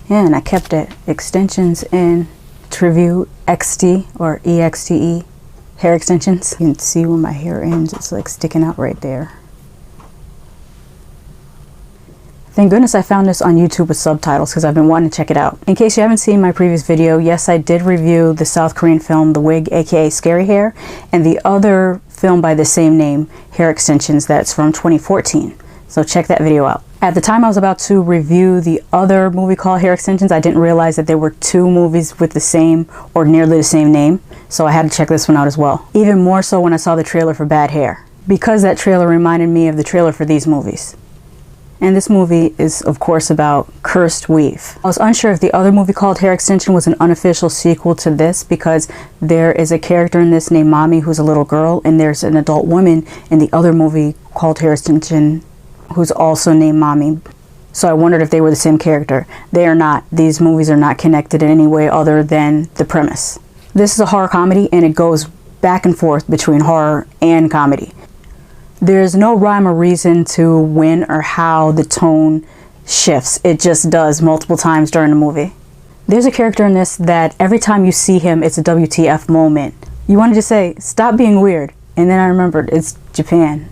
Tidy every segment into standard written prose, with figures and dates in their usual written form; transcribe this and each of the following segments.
Yeah, and I kept it extensions in to review Exte or EXTE hair extensions. You can see where my hair ends, it's like sticking out right there. Thank goodness I found this on YouTube with subtitles because I've been wanting to check it out. In case you haven't seen my previous video, yes, I did review the South Korean film The Wig, aka Scary Hair, and the other film by the same name, Hair Extensions, that's from 2014. So check that video out. At the time I was about to review the other movie called Hair Extensions, I didn't realize that there were two movies with the same or nearly the same name, so I had to check this one out as well. Even more so when I saw the trailer for Bad Hair, because that trailer reminded me of the trailer for these movies. And this movie is, of course, about cursed weave. I was unsure if the other movie called Hair Extension was an unofficial sequel to this, because there is a character in this named Mommy who's a little girl, and there's an adult woman in the other movie called Hair Extension who's also named Mommy. So I wondered if they were the same character. They are not. These movies are not connected in any way other than the premise. This is a horror comedy, and it goes back and forth between horror and comedy. There's no rhyme or reason to when or how the tone shifts. It just does multiple times during the movie. There's a character in this that every time you see him, it's a WTF moment. You wanted to say, stop being weird. And then I remembered, it's Japan.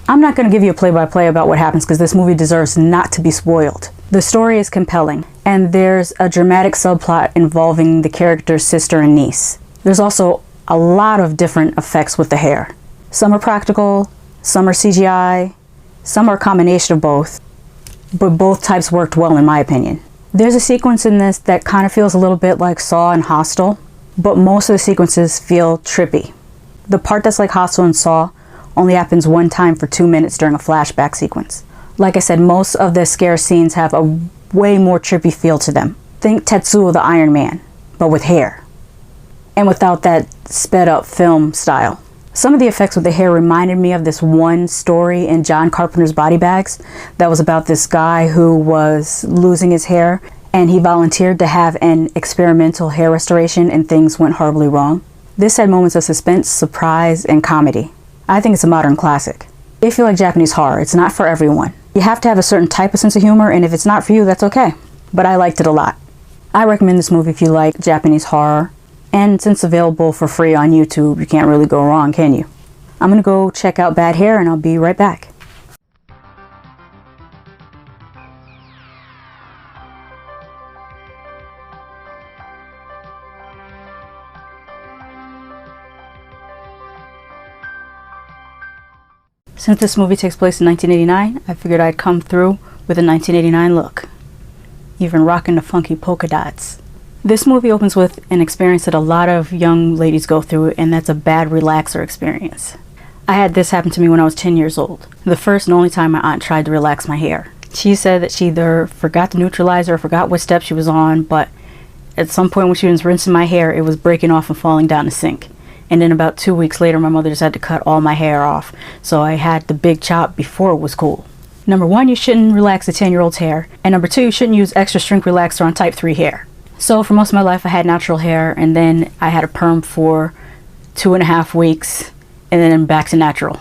I'm not going to give you a play-by-play about what happens because this movie deserves not to be spoiled. The story is compelling, and there's a dramatic subplot involving the character's sister and niece. There's also a lot of different effects with the hair. Some are practical, some are CGI, some are a combination of both, but both types worked well in my opinion. There's a sequence in this that kind of feels a little bit like Saw and Hostel, but most of the sequences feel trippy. The part that's like Hostel and Saw only happens one time for 2 minutes during a flashback sequence. Like I said, most of the scare scenes have a way more trippy feel to them. Think Tetsuo the Iron Man, but with hair. And without that sped up film style. Some of the effects with the hair reminded me of this one story in John Carpenter's Body Bags that was about this guy who was losing his hair, and he volunteered to have an experimental hair restoration, and things went horribly wrong. This had moments of suspense, surprise, and comedy. I think it's a modern classic. If you like Japanese horror, it's not for everyone. You have to have a certain type of sense of humor, and if it's not for you, that's okay. But I liked it a lot. I recommend this movie if you like Japanese horror, and since available for free on YouTube, you can't really go wrong, can you? I'm gonna go check out Bad Hair, and I'll be right back. Since this movie takes place in 1989, I figured I'd come through with a 1989 look. Even rocking the funky polka dots. This movie opens with an experience that a lot of young ladies go through, and that's a bad relaxer experience. I had this happen to me when I was 10 years old. The first and only time my aunt tried to relax my hair. She said that she either forgot the neutralizer or forgot what step she was on, but at some point when she was rinsing my hair, it was breaking off and falling down the sink. And then about 2 weeks later, my mother just had to cut all my hair off. So I had the big chop before it was cool. Number one, you shouldn't relax a 10-year-old's hair. And number two, you shouldn't use extra strength relaxer on type 3 hair. So for most of my life, I had natural hair, and then I had a perm for 2.5 weeks, and then back to natural.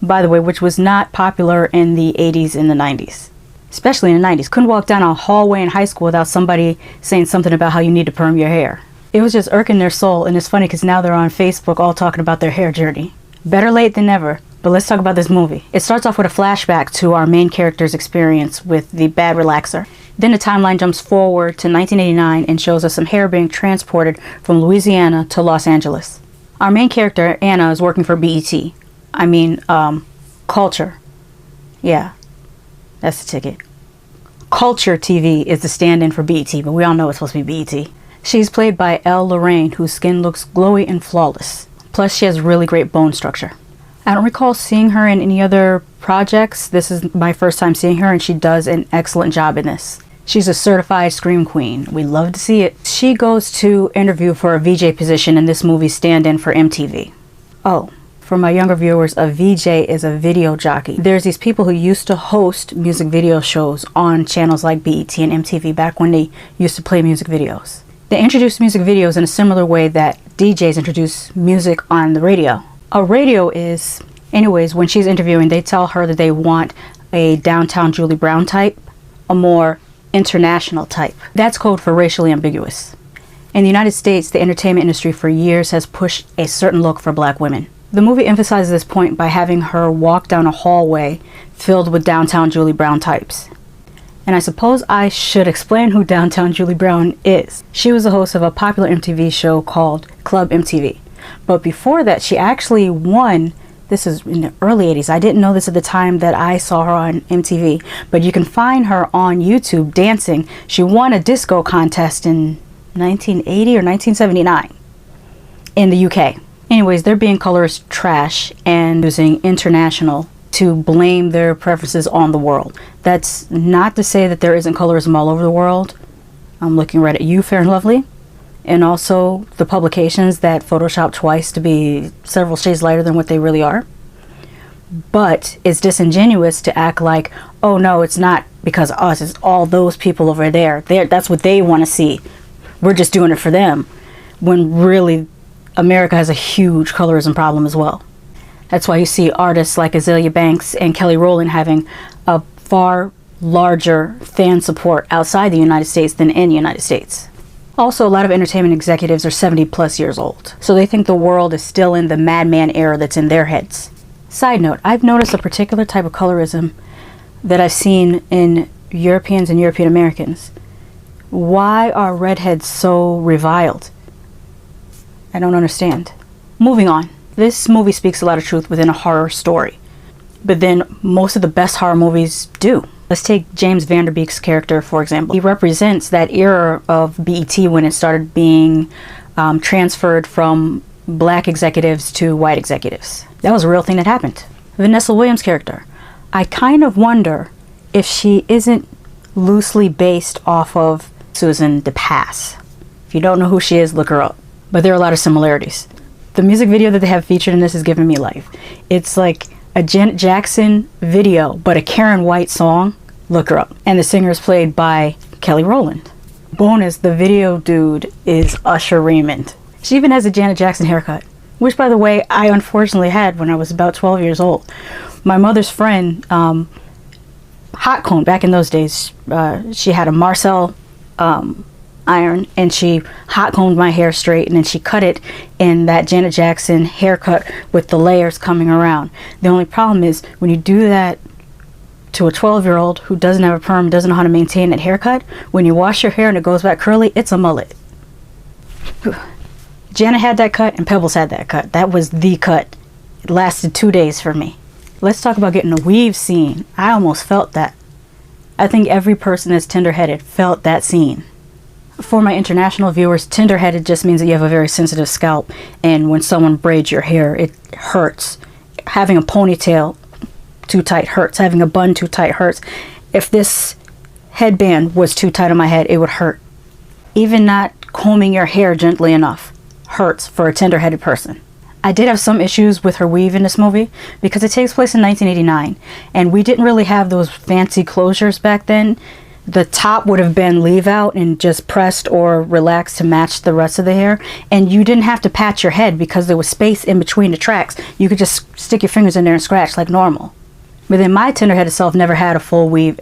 By the way, which was not popular in the 80s and the 90s. Especially in the 90s. Couldn't walk down a hallway in high school without somebody saying something about how you need to perm your hair. It was just irking their soul, and it's funny because now they're on Facebook all talking about their hair journey. Better late than never. But let's talk about this movie. It starts off with a flashback to our main character's experience with the bad relaxer. Then the timeline jumps forward to 1989 and shows us some hair being transported from Louisiana to Los Angeles. Our main character, Anna, is working for BET. Culture. Yeah, that's the ticket. Culture TV is the stand-in for BET, but we all know it's supposed to be BET. She's played by Elle Lorraine, whose skin looks glowy and flawless. Plus, she has really great bone structure. I don't recall seeing her in any other projects. This is my first time seeing her, and she does an excellent job in this. She's a certified scream queen. We love to see it. She goes to interview for a VJ position in this movie's stand-in for MTV. Oh, for my younger viewers, a VJ is a video jockey. There's these people who used to host music video shows on channels like BET and MTV back when they used to play music videos. They introduced music videos in a similar way that DJs introduce music on the radio. A radio is, anyways, when she's interviewing, they tell her that they want a downtown Julie Brown type, a more international type. That's code for racially ambiguous. In the United States, the entertainment industry for years has pushed a certain look for black women. The movie emphasizes this point by having her walk down a hallway filled with downtown Julie Brown types. And I suppose I should explain who downtown Julie Brown is. She was the host of a popular MTV show called Club MTV. But before that, she actually won, this is in the early 80s. I didn't know this at the time that I saw her on MTV, but you can find her on YouTube dancing. She won a disco contest in 1980 or 1979 in the UK. Anyways, they're being colorist trash and using international to blame their preferences on the world. That's not to say that there isn't colorism all over the world. I'm looking right at you, Fair and Lovely. And also the publications that Photoshop twice to be several shades lighter than what they really are. But it's disingenuous to act like, oh no, it's not because of us, it's all those people over there. That's what they want to see. We're just doing it for them. When really, America has a huge colorism problem as well. That's why you see artists like Azealia Banks and Kelly Rowland having a far larger fan support outside the United States than in the United States. Also, a lot of entertainment executives are 70 plus years old, so they think the world is still in the madman era that's in their heads. Side note, I've noticed a particular type of colorism that I've seen in Europeans and European Americans. Why are redheads so reviled? I don't understand. Moving on. This movie speaks a lot of truth within a horror story, but then most of the best horror movies do. Let's take James Van Der Beek's character, for example. He represents that era of BET when it started being transferred from black executives to white executives. That was a real thing that happened. Vanessa Williams' character. I kind of wonder if she isn't loosely based off of Susan DePass. If you don't know who she is, look her up. But there are a lot of similarities. The music video that they have featured in this is giving me life. It's like a Janet Jackson video, but a Karen White song. Look her up. And the singer is played by Kelly Rowland. Bonus, the video dude is Usher Raymond. She even has a Janet Jackson haircut, which, by the way, I unfortunately had when I was about 12 years old. My mother's friend, hot comb, back in those days, she had a Marcel iron, and she hot combed my hair straight, and then she cut it in that Janet Jackson haircut with the layers coming around. The only problem is when you do that to a 12-year-old who doesn't have a perm, doesn't know how to maintain that haircut, when you wash your hair and it goes back curly, it's a mullet. Janet had that cut and Pebbles had that cut. That was the cut. It lasted 2 days for me. Let's talk about getting a weave scene. I almost felt that. I think every person that's tender-headed felt that scene. For my international viewers, tender-headed just means that you have a very sensitive scalp, and when someone braids your hair, it hurts. Having a ponytail too tight hurts. Having a bun too tight hurts. If this headband was too tight on my head, it would hurt. Even not combing your hair gently enough hurts for a tender-headed person. I did have some issues with her weave in this movie because it takes place in 1989, and we didn't really have those fancy closures back then. The top would have been leave out and just pressed or relaxed to match the rest of the hair, and you didn't have to pat your head because there was space in between the tracks. You could just stick your fingers in there and scratch like normal. But then my tender-headed self never had a full weave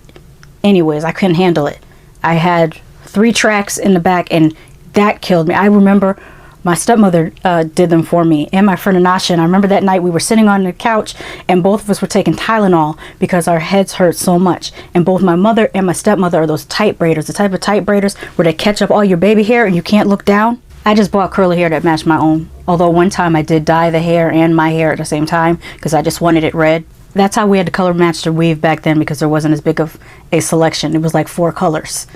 anyways. I couldn't handle it. I had 3 tracks in the back, and that killed me. I remember my stepmother did them for me, and my friend Anasha. And I remember that night we were sitting on the couch and both of us were taking Tylenol because our heads hurt so much. And both my mother and my stepmother are those tight braiders, the type of tight braiders where they catch up all your baby hair and you can't look down. I just bought curly hair that matched my own. Although one time I did dye the hair and my hair at the same time because I just wanted it red. That's how we had to color match the weave back then, because there wasn't as big of a selection. It was like 4 colors.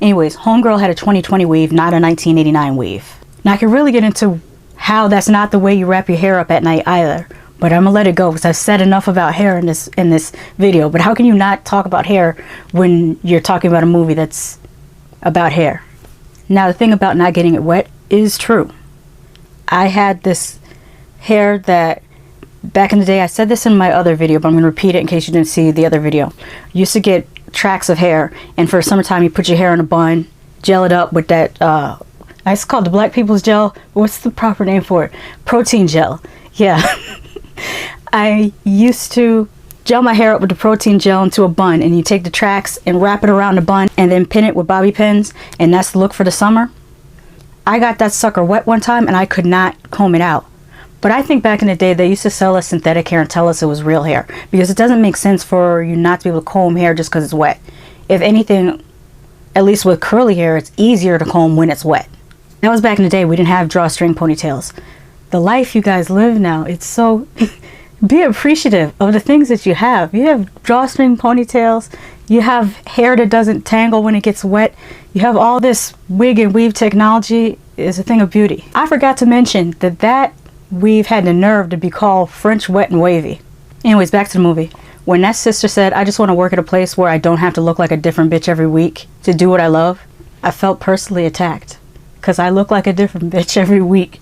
Anyways, homegirl had a 2020 weave, not a 1989 weave. Now I can really get into how that's not the way you wrap your hair up at night either, but I'm gonna let it go because I've said enough about hair in this video. But how can you not talk about hair when you're talking about a movie that's about hair? Now the thing about not getting it wet is true. I had this hair that back in the day, I said this in my other video, but I'm gonna repeat it in case you didn't see the other video. You used to get tracts of hair, and for summertime you put your hair in a bun, gel it up with that it's called the black people's gel. What's the proper name for it? Protein gel. Yeah. I used to gel my hair up with the protein gel into a bun, and you take the tracts and wrap it around the bun and then pin it with bobby pins, and that's the look for the summer. I got that sucker wet one time and I could not comb it out. But I think back in the day they used to sell us synthetic hair and tell us it was real hair, because it doesn't make sense for you not to be able to comb hair just because it's wet. If anything, at least with curly hair, it's easier to comb when it's wet. That was back in the day. We didn't have drawstring ponytails. The life you guys live now, it's so... Be appreciative of the things that you have. You have drawstring ponytails. You have hair that doesn't tangle when it gets wet. You have all this wig and weave technology. Is a thing of beauty. I forgot to mention that weave had the nerve to be called French wet and wavy. Anyways, back to the movie. When that sister said, I just want to work at a place where I don't have to look like a different bitch every week to do what I love, I felt personally attacked. Because I look like a different bitch every week.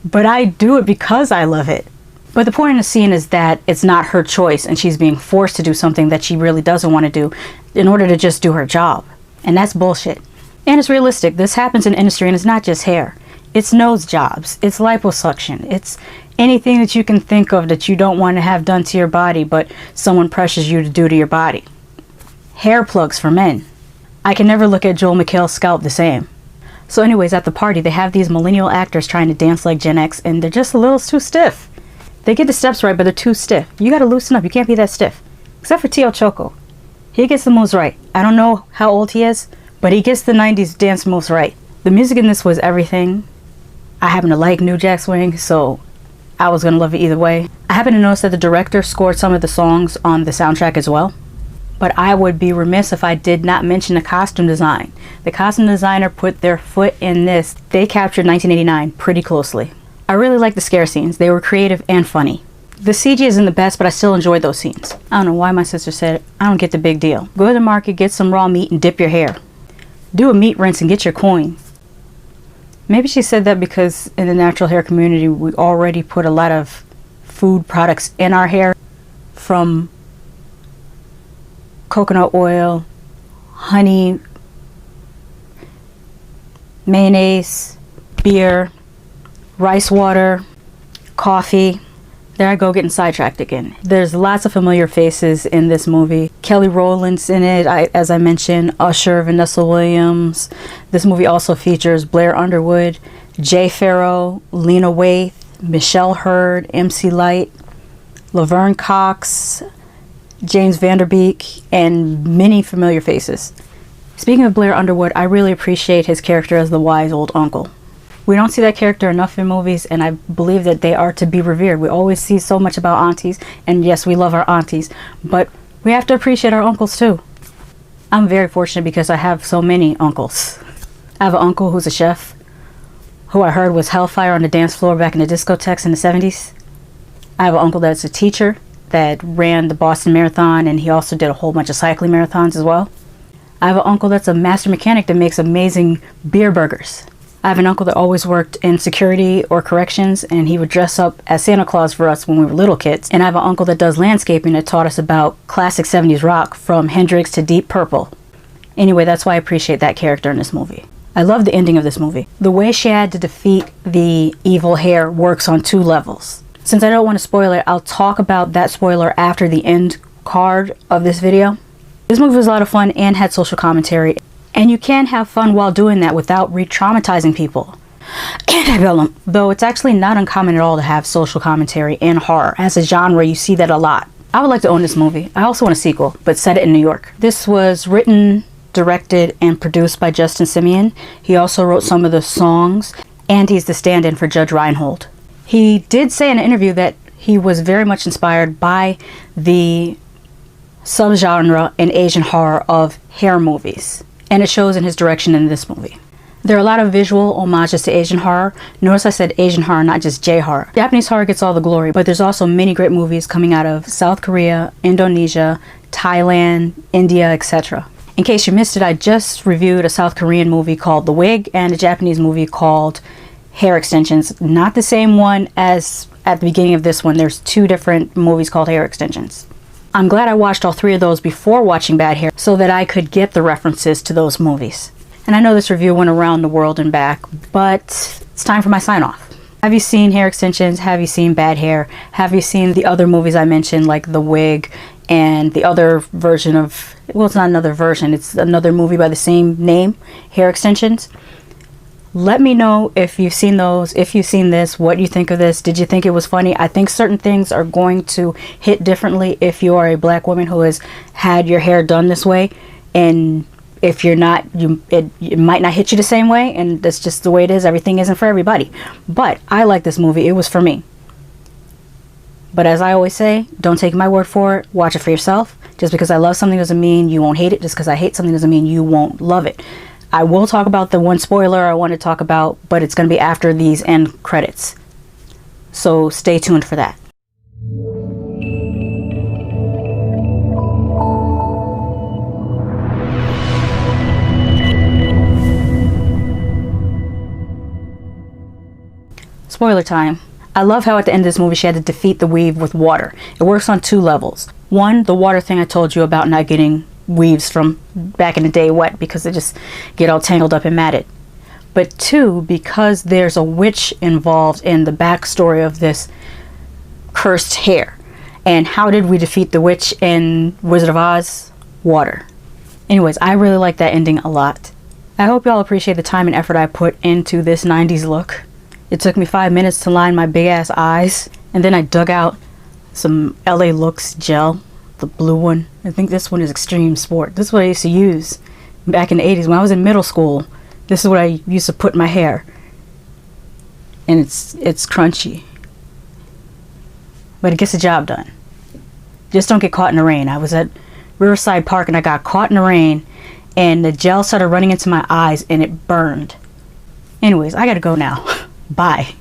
But I do it because I love it. But the point in the scene is that it's not her choice, and she's being forced to do something that she really doesn't want to do in order to just do her job. And that's bullshit. And it's realistic. This happens in industry, and it's not just hair. It's nose jobs. It's liposuction. It's anything that you can think of that you don't want to have done to your body, but someone pressures you to do to your body. Hair plugs for men. I can never look at Joel McHale's scalp the same. So anyways, at the party, they have these millennial actors trying to dance like Gen X, and they're just a little too stiff. They get the steps right, but they're too stiff. You gotta loosen up. You can't be that stiff. Except for Tio Choco. He gets the moves right. I don't know how old he is, but he gets the 90s dance moves right. The music in this was everything. I happen to like New Jack Swing, so I was gonna love it either way. I happen to notice that the director scored some of the songs on the soundtrack as well. But I would be remiss if I did not mention the costume design. The costume designer put their foot in this. They captured 1989 pretty closely. I really like the scare scenes. They were creative and funny. The CG isn't the best, but I still enjoyed those scenes. I don't know why my sister said, I don't get the big deal. Go to the market, get some raw meat, and dip your hair. Do a meat rinse and get your coin. Maybe she said that because in the natural hair community, we already put a lot of food products in our hair, from coconut oil, honey, mayonnaise, beer, rice water, coffee. There I go getting sidetracked again. There's lots of familiar faces in this movie. Kelly Rowland's in it, as I mentioned, Usher, Vanessa Williams. This movie also features Blair Underwood, Jay Farrow, Lena Waithe, Michelle Hurd, MC Lyte, Laverne Cox, James Vanderbeek, and many familiar faces. Speaking of Blair Underwood, I really appreciate his character as the wise old uncle. We don't see that character enough in movies, and I believe that they are to be revered. We always see so much about aunties, and yes, we love our aunties, but we have to appreciate our uncles too. I'm very fortunate because I have so many uncles. I have an uncle who's a chef, who I heard was hellfire on the dance floor back in the discotheques in the 70s. I have an uncle that's a teacher that ran the Boston Marathon, and he also did a whole bunch of cycling marathons as well. I have an uncle that's a master mechanic that makes amazing beer burgers. I have an uncle that always worked in security or corrections, and he would dress up as Santa Claus for us when we were little kids. And I have an uncle that does landscaping that taught us about classic 70s rock, from Hendrix to Deep Purple. Anyway, that's why I appreciate that character in this movie. I love the ending of this movie. The way she had to defeat the evil hair works on 2 levels. Since I don't want to spoil it, I'll talk about that spoiler after the end card of this video. This movie was a lot of fun and had social commentary. And you can have fun while doing that without re-traumatizing people. Antebellum, though it's actually not uncommon at all to have social commentary in horror. As a genre, you see that a lot. I would like to own this movie. I also want a sequel, but set it in New York. This was written, directed, and produced by Justin Simien. He also wrote some of the songs, and he's the stand-in for Judge Reinhold. He did say in an interview that he was very much inspired by the subgenre in Asian horror of hair movies, and it shows in his direction in this movie. There are a lot of visual homages to Asian horror. Notice I said Asian horror, not just J-horror. Japanese horror gets all the glory, but there's also many great movies coming out of South Korea, Indonesia, Thailand, India, etc. In case you missed it, I just reviewed a South Korean movie called The Wig and a Japanese movie called Hair Extensions. Not the same one as at the beginning of this one. There's two different movies called Hair Extensions. I'm glad I watched all three of those before watching Bad Hair so that I could get the references to those movies. And I know this review went around the world and back, but it's time for my sign-off. Have you seen Hair Extensions? Have you seen Bad Hair? Have you seen the other movies I mentioned, like The Wig and the other version of, well, it's not another version, it's another movie by the same name, Hair Extensions? Let me know if you've seen those, if you've seen this, what you think of this. Did you think it was funny? I think certain things are going to hit differently if you are a black woman who has had your hair done this way, and if you're not, it might not hit you the same way, and that's just the way it is. Everything isn't for everybody. But I like this movie. It was for me. But as I always say, don't take my word for it. Watch it for yourself. Just because I love something doesn't mean you won't hate it. Just because I hate something doesn't mean you won't love it. I will talk about the one spoiler I want to talk about, but it's going to be after these end credits. So stay tuned for that. Spoiler time. I love how at the end of this movie she had to defeat the weave with water. It works on two levels. One, the water thing I told you about, not getting weaves from back in the day wet because they just get all tangled up and matted. But two, because there's a witch involved in the backstory of this cursed hair. And how did we defeat the witch in Wizard of Oz? Water. Anyways, I really like that ending a lot. I hope y'all appreciate the time and effort I put into this 90s look. It took me 5 minutes to line my big ass eyes, and then I dug out some LA Looks gel, the blue one. I think this one is Extreme Sport. This is what I used to use back in the 80s when I was in middle school. This is what I used to put in my hair, and it's crunchy, but it gets the job done. Just don't get caught in the rain. I was at Riverside Park and I got caught in the rain, and the gel started running into my eyes and it burned. Anyways, I gotta go now. Bye.